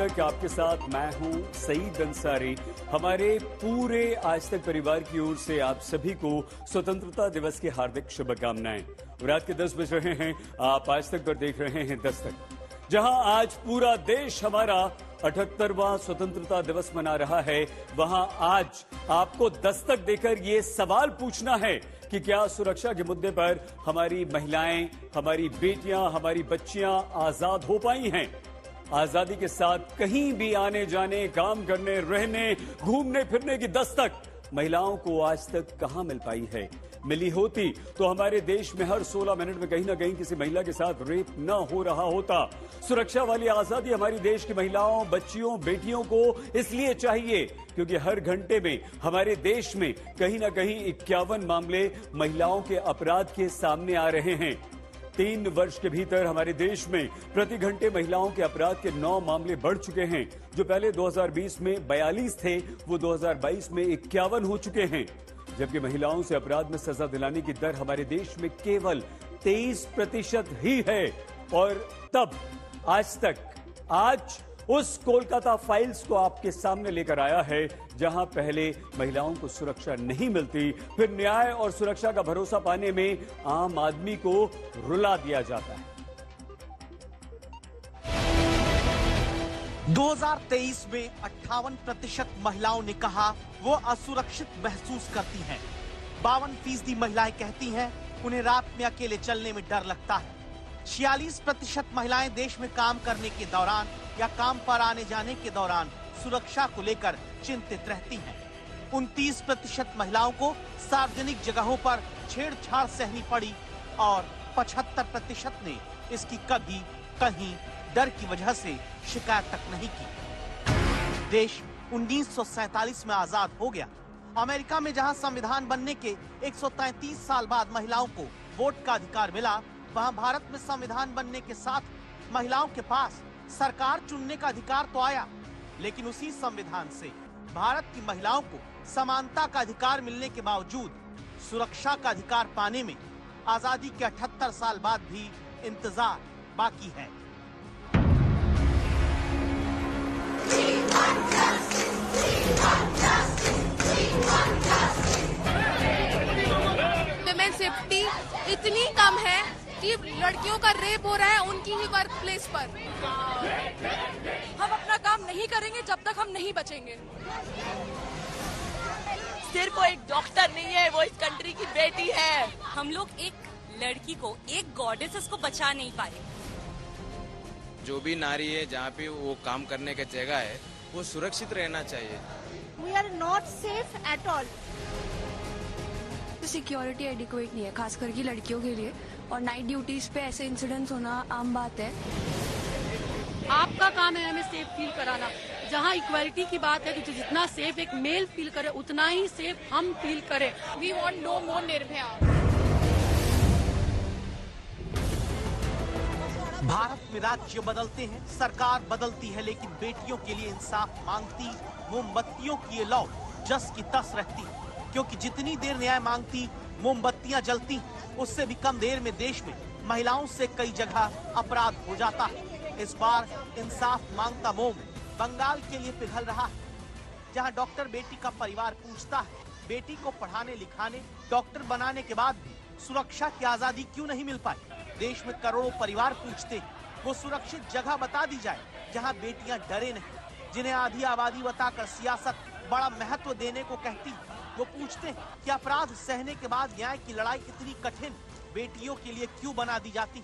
तक आपके साथ मैं हूं सईद अंसारी। हमारे पूरे आज तक परिवार की ओर से आप सभी को स्वतंत्रता दिवस की हार्दिक शुभकामनाएं। रात के 10 बज रहे हैं, आप आज तक पर देख रहे हैं दस्तक, जहां आज पूरा देश हमारा 78वां स्वतंत्रता दिवस मना रहा है। वहां आज आपको दस्तक देकर ये सवाल पूछना है कि क्या सुरक्षा के मुद्दे पर हमारी महिलाएं, हमारी बेटियां, हमारी बच्चियां आजाद हो पाई हैं? आजादी के साथ कहीं भी आने जाने, काम करने, रहने, घूमने फिरने की दस्तक महिलाओं को आज तक कहां मिल पाई है? मिली होती तो हमारे देश में हर 16 मिनट में कहीं ना कहीं किसी महिला के साथ रेप न हो रहा होता। सुरक्षा वाली आजादी हमारी देश की महिलाओं, बच्चियों, बेटियों को इसलिए चाहिए क्योंकि हर घंटे में हमारे देश में कहीं ना कहीं 51 मामले महिलाओं के अपराध के सामने आ रहे हैं। 3 वर्ष के भीतर हमारे देश में प्रति घंटे महिलाओं के अपराध के 9 मामले बढ़ चुके हैं। जो पहले 2020 में 42 थे, वो 2022 में 51 हो चुके हैं। जबकि महिलाओं से अपराध में सजा दिलाने की दर हमारे देश में केवल 23% ही है। और तब आज उस कोलकाता फाइल्स को आपके सामने लेकर आया है, जहां पहले महिलाओं को सुरक्षा नहीं मिलती, फिर न्याय और सुरक्षा का भरोसा पाने में आम आदमी को रुला दिया जाता है। 2023 में 58% महिलाओं ने कहा वो असुरक्षित महसूस करती हैं। 52% महिलाएं कहती हैं उन्हें रात में अकेले चलने में डर लगता है। 46% महिलाएं देश में काम करने के दौरान या काम पर आने जाने के दौरान सुरक्षा को लेकर चिंतित रहती हैं। 29% महिलाओं को सार्वजनिक जगहों पर छेड़छाड़ सहनी पड़ी और 75% ने इसकी कभी कहीं डर की वजह से शिकायत तक नहीं की। देश 1947 में आजाद हो गया। अमेरिका में जहां संविधान बनने के 133 साल बाद महिलाओं को वोट का अधिकार मिला, वहां भारत में संविधान बनने के साथ महिलाओं के पास सरकार चुनने का अधिकार तो आया, लेकिन उसी संविधान से भारत की महिलाओं को समानता का अधिकार मिलने के बावजूद सुरक्षा का अधिकार पाने में आजादी के 78 साल बाद भी इंतजार बाकी है। विमेन सेफ्टी इतनी कम है कि लड़कियों का रेप हो रहा है उनकी ही वर्क प्लेस पर। हम अपना काम नहीं करेंगे जब तक हम नहीं बचेंगे। सिर्फ वो एक डॉक्टर नहीं है, वो इस कंट्री की बेटी है। हम लोग एक लड़की को, एक गॉडेसेस को बचा नहीं पाए। जो भी नारी है, जहाँ पे वो काम करने का जगह है, वो सुरक्षित रहना चाहिए। We are not safe at all. Security adequate नहीं है, खास करके लड़कियों के लिए, और नाइट ड्यूटीज पे ऐसे इंसिडेंट्स होना आम बात है। आपका काम है हमें सेफ फील कराना। जहाँ इक्वालिटी की बात है कि जितना सेफ एक मेल फील करे उतना ही सेफ हम फील करें। वी वांट नो मोर निर्भया। भारत में राज्य बदलते हैं, सरकार बदलती है, लेकिन बेटियों के लिए इंसाफ मांगती मोमबत्तियों की ये लौ जस की तस रहती, क्योंकि जितनी देर न्याय मांगती मोमबत्तियां जलती, उससे भी कम देर में देश में महिलाओं से कई जगह अपराध हो जाता है। इस बार इंसाफ मांगता मोम बंगाल के लिए पिघल रहा है, जहां डॉक्टर बेटी का परिवार पूछता है बेटी को पढ़ाने लिखाने, डॉक्टर बनाने के बाद भी सुरक्षा की आजादी क्यों नहीं मिल पाई। देश में करोड़ों परिवार पूछते हैं वो सुरक्षित जगह बता दी जाए जहां बेटियां डरे नहीं, जिन्हें आधी आबादी बताकर सियासत बड़ा महत्व देने को कहती। वो पूछते हैं कि अपराध सहने के बाद न्याय की लड़ाई इतनी कठिन बेटियों के लिए क्यों बना दी जाती।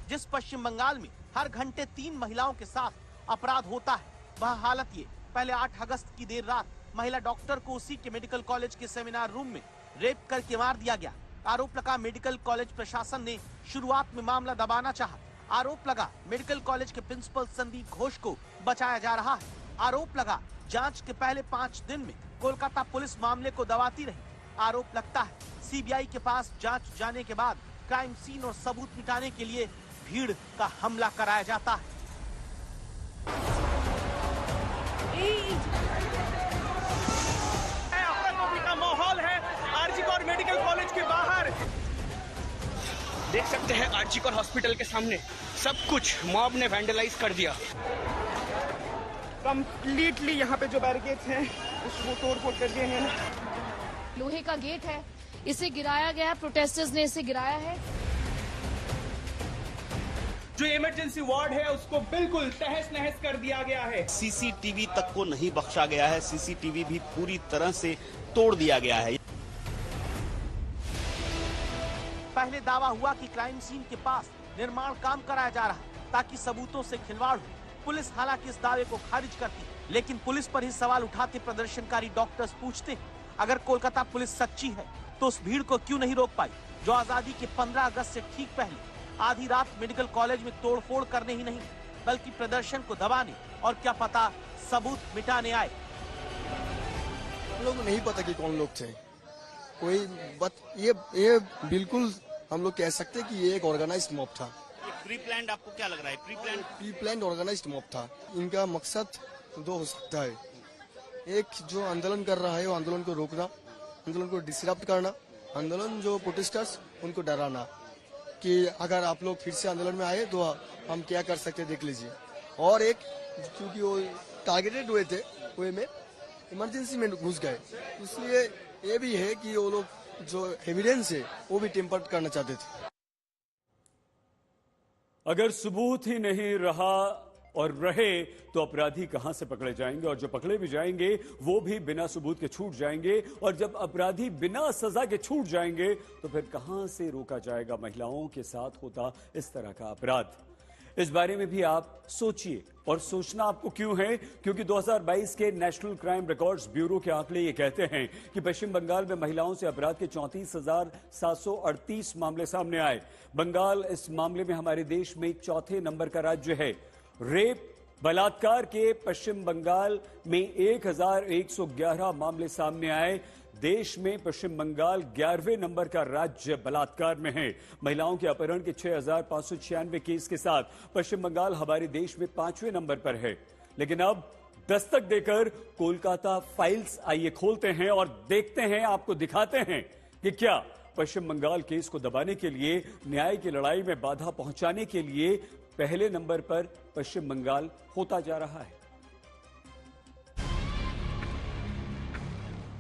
जिस पश्चिम बंगाल में हर घंटे 3 महिलाओं के साथ अपराध होता है, वह हालत ये पहले 8 अगस्त की देर रात महिला डॉक्टर को उसी के मेडिकल कॉलेज के सेमिनार रूम में रेप करके मार दिया गया। आरोप लगा मेडिकल कॉलेज प्रशासन ने शुरुआत में मामला दबाना चाहा। आरोप लगा मेडिकल कॉलेज के प्रिंसिपल संदीप घोष को बचाया जा रहा है। आरोप लगा जांच के पहले 5 दिन में कोलकाता पुलिस मामले को दबाती रही। आरोप लगता है सीबीआई के पास जांच जाने के बाद क्राइम सीन और सबूत मिटाने के लिए भीड़ का हमला कराया जाता है। का माहौल है। आरजी और मेडिकल देख सकते हैं आर्जिकर हॉस्पिटल के सामने सब कुछ मॉब ने वैंडलाइज कर दिया। कंप्लीटली यहाँ पे जो बैरिकेड्स हैं उसको तोड़-फोड़ कर दिए हैं। लोहे का गेट है, इसे गिराया गया, प्रोटेस्टर्स ने इसे गिराया है। जो इमरजेंसी वार्ड है उसको बिल्कुल तहस नहस कर दिया गया है। सीसीटीवी तक को नहीं बख्शा गया है, सीसीटीवी भी पूरी तरह से तोड़ दिया गया है। पहले दावा हुआ कि क्राइम सीन के पास निर्माण काम कराया जा रहा है ताकि सबूतों से खिलवाड़ हो। पुलिस हालांकि इस दावे को खारिज करती, लेकिन पुलिस पर ही सवाल उठाते प्रदर्शनकारी डॉक्टर्स पूछते हैं, अगर कोलकाता पुलिस सच्ची है तो उस भीड़ को क्यों नहीं रोक पाई जो आजादी के 15 अगस्त से ठीक पहले आधी रात मेडिकल कॉलेज में तोड़फोड़ करने ही नहीं बल्कि प्रदर्शन को दबाने और क्या पता सबूत मिटाने आए। लोगों को नहीं पता कि कौन लोग थे, कोई ये बिल्कुल हम लोग कह सकते कि ये एक ऑर्गेनाइज्ड मॉब था। प्री प्लान्ड आपको क्या लग रहा है? प्री प्लान्ड ऑर्गेनाइज्ड मॉब था। इनका मकसद दो हो सकता है, एक जो आंदोलन कर रहा है वो आंदोलन को रोकना, आंदोलन को डिसरप्ट करना, आंदोलन जो प्रोटेस्टर्स उनको डराना कि अगर आप लोग फिर से आंदोलन में आए तो हम क्या कर सकते देख लीजिए। और एक क्योंकि वो टारगेटेड हुए थे वे में इमरजेंसी में घुस गए, इसलिए ये भी है कि वो लोग जो एविडेंस है वो भी टेम्पर करना चाहते थे। अगर सबूत ही नहीं रहा और रहे तो अपराधी कहां से पकड़े जाएंगे, और जो पकड़े भी जाएंगे वो भी बिना सबूत के छूट जाएंगे, और जब अपराधी बिना सजा के छूट जाएंगे तो फिर कहां से रोका जाएगा महिलाओं के साथ होता इस तरह का अपराध। इस बारे में भी आप सोचिए, और सोचना आपको क्यों है, क्योंकि 2022 के नेशनल क्राइम रिकॉर्ड्स ब्यूरो के आंकड़े ये कहते हैं कि पश्चिम बंगाल में महिलाओं से अपराध के 34,738 मामले सामने आए। बंगाल इस मामले में हमारे देश में चौथे नंबर का राज्य है। रेप बलात्कार के पश्चिम बंगाल में 1,111 मामले सामने आए। देश में पश्चिम बंगाल 11वें नंबर का राज्य बलात्कार में है। महिलाओं के अपहरण के 6,596 केस के साथ पश्चिम बंगाल हमारे देश में 5वें नंबर पर है। लेकिन अब दस्तक देकर कोलकाता फाइल्स आइए खोलते हैं और देखते हैं, आपको दिखाते हैं कि क्या पश्चिम बंगाल केस को दबाने के लिए, न्याय की लड़ाई में बाधा पहुंचाने के लिए पहले नंबर पर पश्चिम बंगाल होता जा रहा है।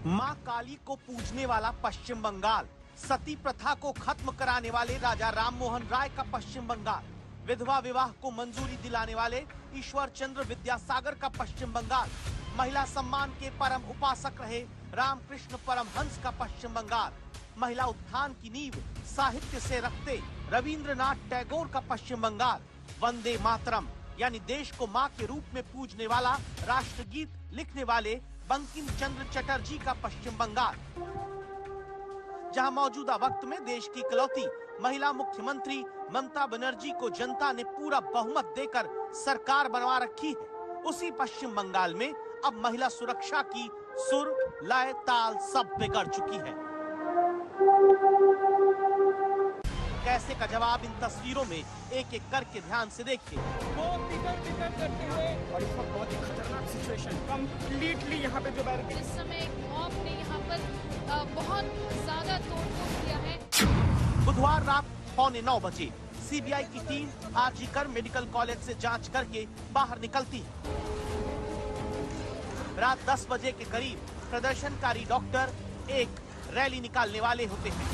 मां काली को पूजने वाला पश्चिम बंगाल, सती प्रथा को खत्म कराने वाले राजा राममोहन राय का पश्चिम बंगाल, विधवा विवाह को मंजूरी दिलाने वाले ईश्वर चंद्र विद्यासागर का पश्चिम बंगाल, महिला सम्मान के परम उपासक रहे रामकृष्ण परमहंस का पश्चिम बंगाल, महिला उत्थान की नींव साहित्य से रखते रविंद्रनाथ टैगोर का पश्चिम बंगाल, वंदे मातरम यानी देश को मां के रूप में पूजने वाला राष्ट्रगीत लिखने वाले बंकिम चंद्र चटर्जी का पश्चिम बंगाल, जहां मौजूदा वक्त में देश की इकलौती महिला मुख्यमंत्री ममता बनर्जी को जनता ने पूरा बहुमत देकर सरकार बनवा रखी है, उसी पश्चिम बंगाल में अब महिला सुरक्षा की सुर, लय, ताल सब बिगड़ चुकी है। कैसे का जवाब इन तस्वीरों में एक एक करके ध्यान से देखिए। करते हुए और इस वक्त बहुत ही खतरनाक सिचुएशन, कंप्लीटली यहाँ पे जो बैरिकेड, इस समय एक मॉब ने यहाँ पर बहुत ज्यादा तोड़फोड़ किया है। बुधवार रात 8:45 बजे सीबीआई की टीम आरजीकर मेडिकल कॉलेज से जांच करके बाहर निकलती है। रात 10 बजे के करीब प्रदर्शनकारी डॉक्टर एक रैली निकालने वाले होते हैं।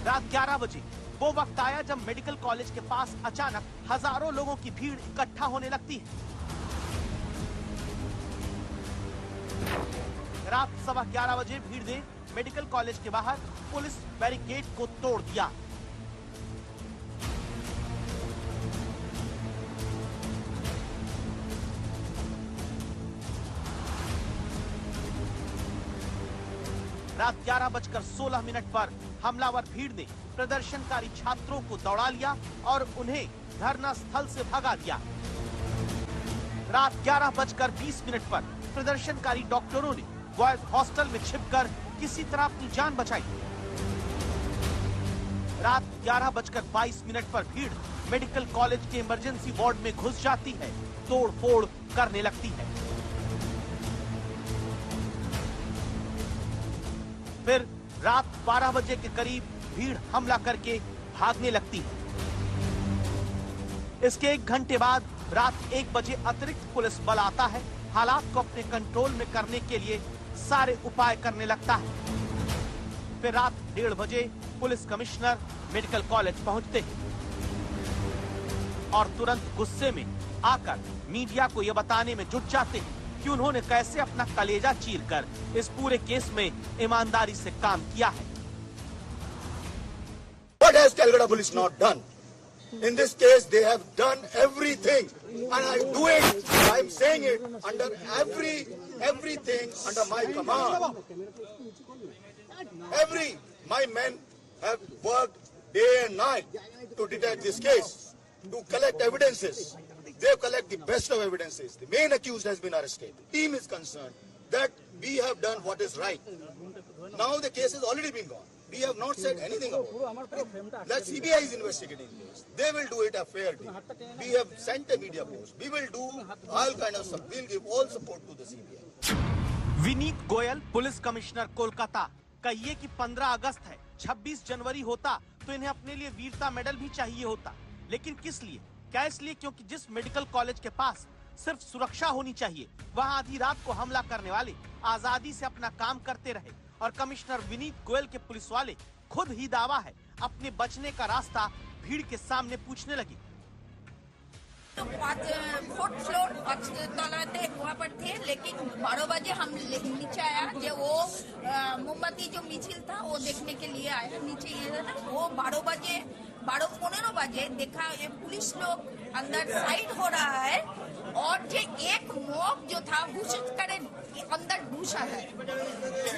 रात 11 बजे वो वक्त आया जब मेडिकल कॉलेज के पास अचानक हजारों लोगों की भीड़ इकट्ठा होने लगती है। रात 11:15 बजे भीड़ ने मेडिकल कॉलेज के बाहर पुलिस बैरिकेड को तोड़ दिया। रात 11:16 पर हमलावर भीड़ ने प्रदर्शनकारी छात्रों को दौड़ा लिया और उन्हें धरना स्थल से भगा दिया। रात 11:20 पर प्रदर्शनकारी डॉक्टरों ने बॉयज हॉस्टल में छिपकर किसी तरह अपनी जान बचाई। रात 11:22 पर भीड़ मेडिकल कॉलेज के इमरजेंसी वार्ड में घुस जाती है, तोड़-फोड़ करने लगती है। फिर रात 12 बजे के करीब भीड़ हमला करके भागने लगती है। इसके 1 घंटे बाद रात 1 बजे अतिरिक्त पुलिस बल आता है, हालात को अपने कंट्रोल में करने के लिए सारे उपाय करने लगता है। फिर रात 1:30 बजे पुलिस कमिश्नर मेडिकल कॉलेज पहुंचते हैं और तुरंत गुस्से में आकर मीडिया को यह बताने में जुट जाते हैं कि उन्होंने कैसे अपना कलेजा चीरकर इस पूरे केस में ईमानदारी से काम किया है। What has Calcutta police not done? In this case, they have done everything, and I do it. I am saying it under everything under my command. My men have worked day and night to detect this case, to collect evidences. They collect the best of evidences. The main accused has been arrested. The team is concerned that we have done what is right. Now the case has already been gone. We have not said anything about it. That CBI is investigating this. They will do it a fair deal. We have sent a media post. We will do all kind of stuff. We'll give all support to the CBI. Vineet Goyal, police commissioner Kolkata, कहिए कि 15 अगस्त है, 26 जनवरी होता तो इन्हें अपने लिए वीरता medal भी चाहिए होता, लेकिन किस लिए? क्या इसलिए क्योंकि जिस मेडिकल कॉलेज के पास सिर्फ सुरक्षा होनी चाहिए, वहां आधी रात को हमला करने वाले आजादी से अपना काम करते रहे और कमिश्नर विनीत गोयल के पुलिस वाले खुद ही दावा है अपने बचने का रास्ता भीड़ के सामने पूछने लगे। तो 4th फ्लोर 5 तला थे, वहाँ पर थे, लेकिन 12 बजे हम नीचे आया जो वो मोमबत्ती जो मिছিল था वो देखने के लिए आया नीचे। ये था वो 12:15 बजे देखा ये पुलिस लोग अंदर साइड हो रहा है और जो एक मॉब जो था घुस करे अंदर घुसा है।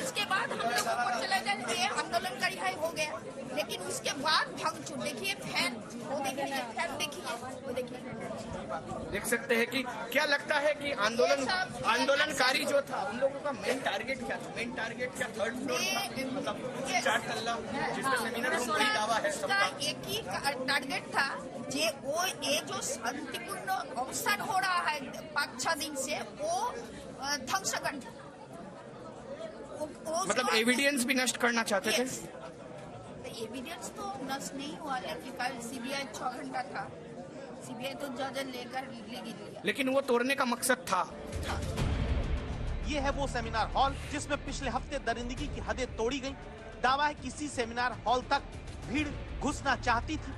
उसके बाद हम लोग ऊपर चले गए, ये आंदोलनकारी है हो गया, लेकिन उसके बाद भागचूर देखिए फैन, वो देखिए फैन देखिए, वो देखिए देख सकते हैं कि क्या लगता है कि आंदोलनकारी जो था उन लोगों का मेन टारगेट क्या था? मेन टारगेट क्या 3rd फ्लोर था, मतलब 4 तल्ला जिसमें सेमिनार रूम का दावा है सबका। एक ही टारगेट था जे वो ये जो शांतिपूर्ण अवसर हो रहा है 5-6 दिन से वो ध्वंस कर, मतलब एविडेंस भी नष्ट करना चाहते थे। एविडेंस तो नष्ट नहीं हुआ, लेकिन कल सीबीआई 6 घंटा था, सीबीआई तो जज लेकर लेगी, लेकिन वो तोड़ने का मकसद था। ये है वो सेमिनार हॉल जिसमें पिछले हफ्ते दरिंदगी की हदें तोड़ी गईं। दावा है किसी सेमिनार हॉल तक भीड़ घुसना चाहती थी,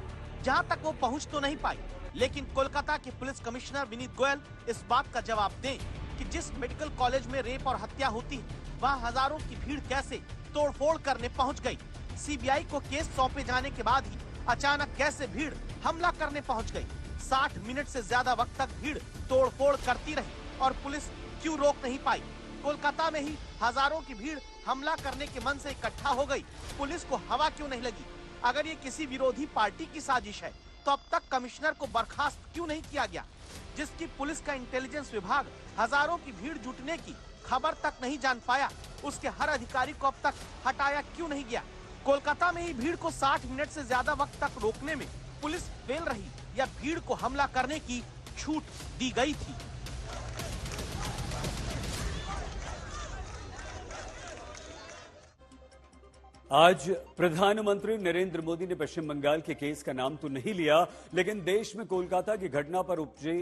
जहां तक वो पहुंच तो नहीं पाई, लेकिन कोलकाता के पुलिस कमिश्नर विनीत गोयल इस बात का जवाब दें कि जिस मेडिकल कॉलेज में रेप और हत्या होती है वहां हजारों की भीड़ कैसे तोड़फोड़ करने पहुंच गई। सीबीआई को केस सौंपे जाने के बाद ही अचानक कैसे भीड़ हमला करने पहुंच गई। 60 मिनट से ज्यादा वक्त तक भीड़ तोड़फोड़ करती रही और पुलिस क्यों रोक नहीं पाई? कोलकाता में ही हजारों की भीड़ हमला करने के मन से इकट्ठा हो गई, पुलिस को हवा क्यों नहीं लगी? अगर ये किसी विरोधी पार्टी की साजिश है तो अब तक कमिश्नर को बर्खास्त क्यों नहीं किया गया? जिसकी पुलिस का इंटेलिजेंस विभाग हजारों की भीड़ जुटने की खबर तक नहीं जान पाया, उसके हर अधिकारी को अब तक हटाया क्यों नहीं गया? कोलकाता में ही भीड़ को 60 मिनट से ज्यादा वक्त तक रोकने में पुलिस फेल रही या भीड़ को हमला करने की छूट दी गई थी? आज प्रधानमंत्री नरेंद्र मोदी ने पश्चिम बंगाल के केस का नाम तो नहीं लिया, लेकिन देश में कोलकाता की घटना पर उपजे